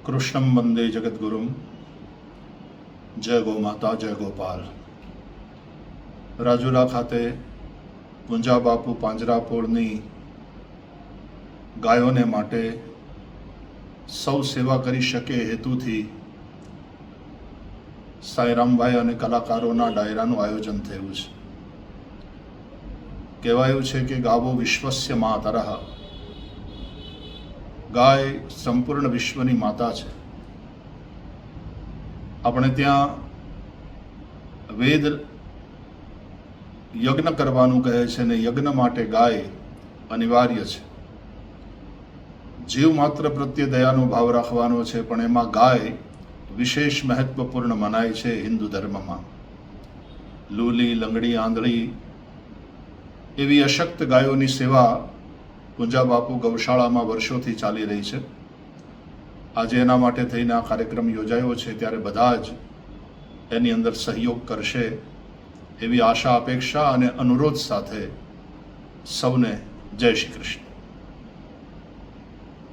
કૃષ્ણમ વંદે જગદગુરુમ. જય ગો માતા, જય ગોપાલ. રાજુલા ખાતે પૂંજા બાપુ પાંજરાપોળની ગાયોને માટે સૌ સેવા કરી શકે હેતુથી સાંઈરામભાઈ અને કલાકારોના ડાયરાનું આયોજન થયું છે. કહેવાયું છે કે ગાવો વિશ્વસ્ય માતરઃ, ગાય સંપૂર્ણ વિશ્વની માતા છે. આપણે ત્યાં વેદ યજ્ઞ કરવાનું કહે છે ને યજ્ઞ માટે ગાય અનિવાર્ય છે. જીવ માત્ર પ્રત્યે દયાનો ભાવ રાખવાનો છે, પણ એમાં ગાય વિશેષ મહત્વપૂર્ણ મનાય છે હિન્દુ ધર્મમાં. લૂલી, લંગડી, આંધળી એવી અશક્ત ગાયોની સેવા પૂંજા બાપુ ગૌશાળામાં વર્ષોથી ચાલી રહી છે. આજે એના માટે થઈને આ કાર્યક્રમ યોજાયો છે, ત્યારે બધા જ એની અંદર સહયોગ કરશે એવી આશા, અપેક્ષા અને અનુરોધ સાથે સૌને જય શ્રી કૃષ્ણ.